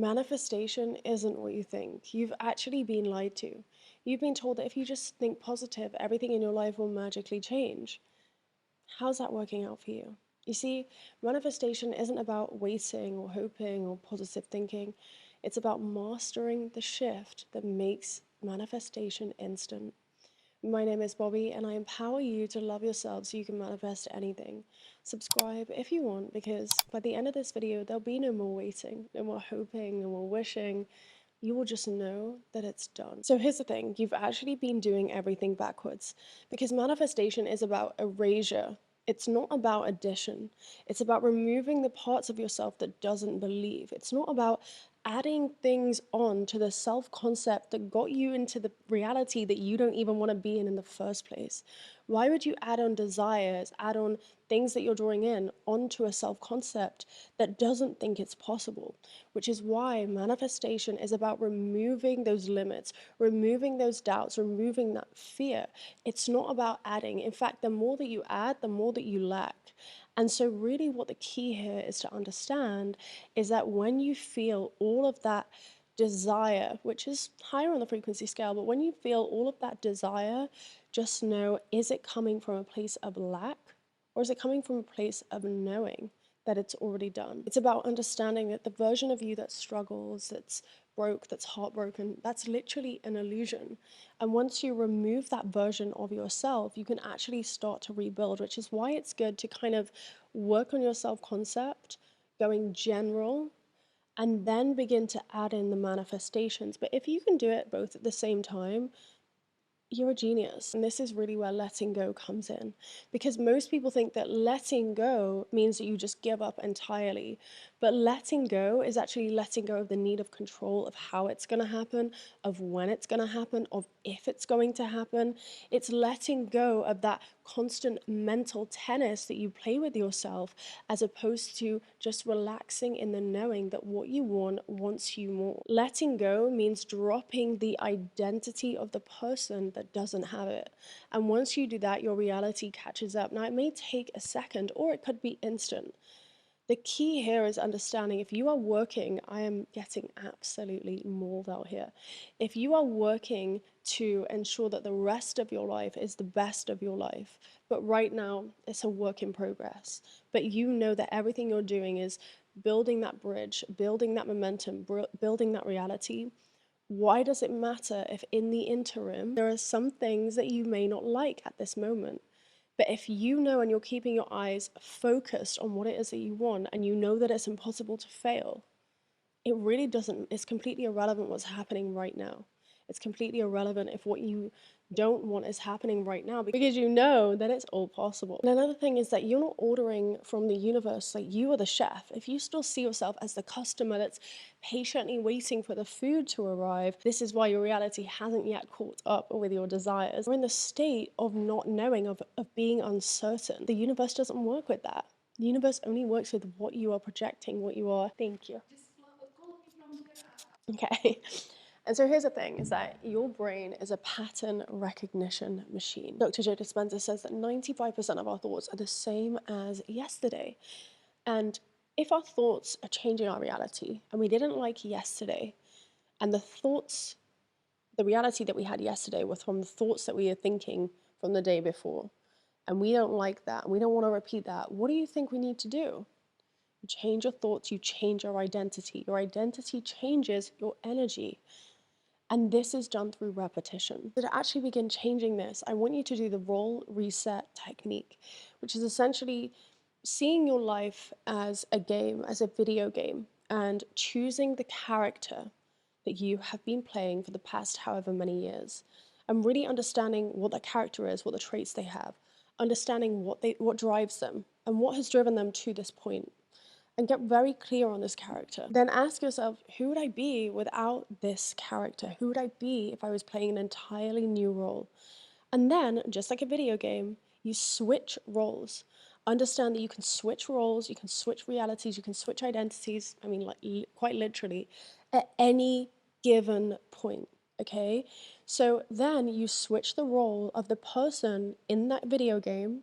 Manifestation isn't what you think. You've actually been lied to. You've been told that if you just think positive, everything in your life will magically change. How's that working out for you? You see, manifestation isn't about waiting or hoping or positive thinking. It's about mastering the shift that makes manifestation instant. My name is Bobbie, and I empower you to love yourself so you can manifest anything. Subscribe if you want, because by the end of this video, there'll be no more waiting, no more hoping, no more wishing. You will just know that it's done. So here's the thing, you've actually been doing everything backwards, because manifestation is about erasure. It's not about addition. It's about removing the parts of yourself that doesn't believe. It's not about adding things on to the self-concept that got you into the reality that you don't even want to be in the first place. Why would you add on desires, add on things that you're drawing in onto a self-concept that doesn't think it's possible? Which is why manifestation is about removing those limits, removing those doubts, removing that fear. It's not about adding. In fact, the more that you add, the more that you lack. And so really what the key here is to understand is that when you feel all of that desire, which is higher on the frequency scale, but when you feel all of that desire, just know, is it coming from a place of lack, or is it coming from a place of knowing that it's already done? It's about understanding that the version of you that struggles, that's broke, that's heartbroken, that's literally an illusion. And once you remove that version of yourself, you can actually start to rebuild, which is why it's good to kind of work on your self-concept, going general, and then begin to add in the manifestations. But if you can do it both at the same time, you're a genius. And this is really where letting go comes in. Because most people think that letting go means that you just give up entirely. But letting go is actually letting go of the need of control of how it's going to happen, of when it's going to happen, of if it's going to happen. It's letting go of that constant mental tennis that you play with yourself, as opposed to just relaxing in the knowing that what you want wants you more. Letting go means dropping the identity of the person that doesn't have it. And once you do that, your reality catches up. Now, it may take a second, or it could be instant. The key here is understanding if you are working, I am getting absolutely mauled out here. If you are working to ensure that the rest of your life is the best of your life, but right now it's a work in progress, but you know that everything you're doing is building that bridge, building that momentum, building that reality, why does it matter if in the interim there are some things that you may not like at this moment? But if you know and you're keeping your eyes focused on what it is that you want, and you know that it's impossible to fail, it really doesn't, it's completely irrelevant what's happening right now. It's completely irrelevant if what you don't want is happening right now, because you know that it's all possible. And another thing is that you're not ordering from the universe, like you are the chef. If you still see yourself as the customer that's patiently waiting for the food to arrive, this is why your reality hasn't yet caught up with your desires. You're in the state of not knowing, of being uncertain. The universe doesn't work with that. The universe only works with what you are projecting, what you are. Thank you. Okay. And so here's the thing, is that your brain is a pattern recognition machine. Dr. Joe Dispenza says that 95% of our thoughts are the same as yesterday. And if our thoughts are changing our reality, and we didn't like yesterday, and the reality that we had yesterday was from the thoughts that we were thinking from the day before, and we don't like that, and we don't want to repeat that, what do you think we need to do? You change your thoughts, you change your identity. Your identity changes your energy. And this is done through repetition. So to actually begin changing this, I want you to do the role reset technique, which is essentially seeing your life as a game, as a video game, and choosing the character that you have been playing for the past however many years, and really understanding what that character is, what the traits they have, understanding what drives them, and what has driven them to this point, and get very clear on this character. Then ask yourself, who would I be without this character? Who would I be if I was playing an entirely new role? And then, just like a video game, you switch roles. Understand that you can switch roles, you can switch realities, you can switch identities, I mean, like quite literally, at any given point, okay? So then you switch the role of the person in that video game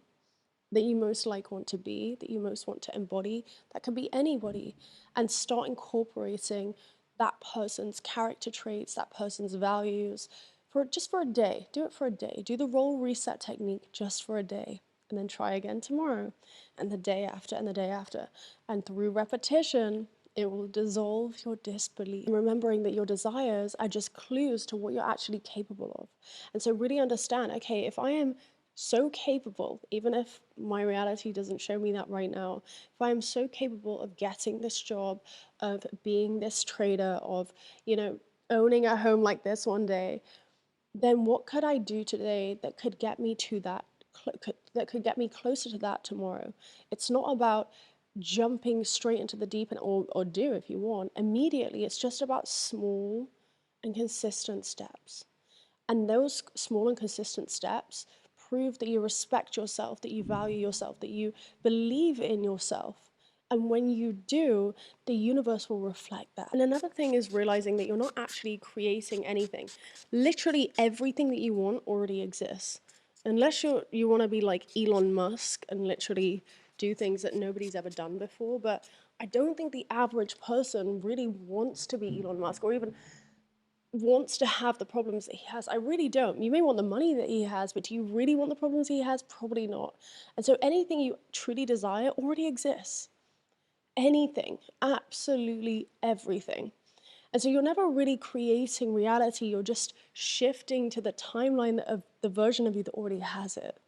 that you most want to be, that you most want to embody. That can be anybody. And start incorporating that person's character traits, that person's values, for just for a day. Do it for a day. Do the role reset technique just for a day, and then try again tomorrow, and the day after, and the day after. And through repetition, it will dissolve your disbelief. And remembering that your desires are just clues to what you're actually capable of. And so really understand, okay, if I am so capable, even if my reality doesn't show me that right now, if I am so capable of getting this job, of being this trader, of, owning a home like this one day, then what could I do today that could get me to that, that could get me closer to that tomorrow? It's not about jumping straight into the deep end, or do if you want immediately. It's just about small and consistent steps. And those small and consistent steps prove that you respect yourself, that you value yourself, that you believe in yourself. And when you do, the universe will reflect that. And another thing is realizing that you're not actually creating anything. Literally everything that you want already exists. Unless you want to be like Elon Musk and literally do things that nobody's ever done before. But I don't think the average person really wants to be Elon Musk, or even wants to have the problems that he has. I really don't. You may want the money that he has, but do you really want the problems he has? Probably not. And so anything you truly desire already exists. Anything, absolutely everything. And so you're never really creating reality, you're just shifting to the timeline of the version of you that already has it.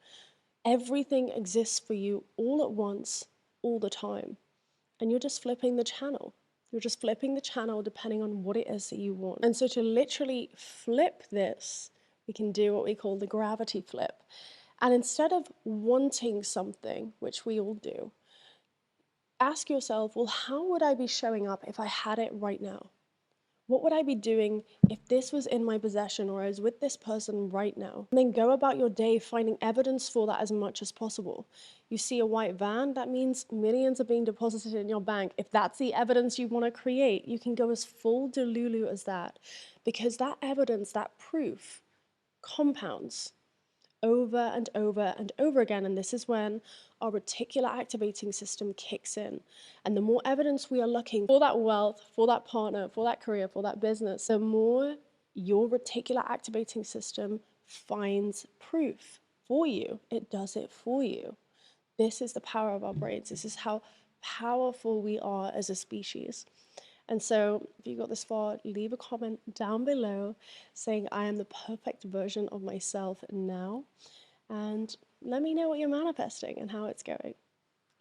Everything exists for you all at once, all the time. And you're just flipping the channel. You're just flipping the channel depending on what it is that you want. And so to literally flip this, we can do what we call the gravity flip. And instead of wanting something, which we all do, ask yourself, well, how would I be showing up if I had it right now? What would I be doing if this was in my possession, or I was with this person right now? And then go about your day finding evidence for that as much as possible. You see a white van, that means millions are being deposited in your bank. If that's the evidence you want to create, you can go as full Delulu as that, because that evidence, that proof, compounds over and over and over again. And this is when our reticular activating system kicks in. And the more evidence we are looking for that wealth, for that partner, for that career, for that business, the more your reticular activating system finds proof for you. It does it for you. This is the power of our brains. This is how powerful we are as a species. And so if you got this far, leave a comment down below saying I am the perfect version of myself now. And let me know what you're manifesting and how it's going.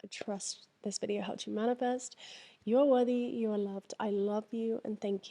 I trust this video helped you manifest. You are worthy, you are loved. I love you and thank you.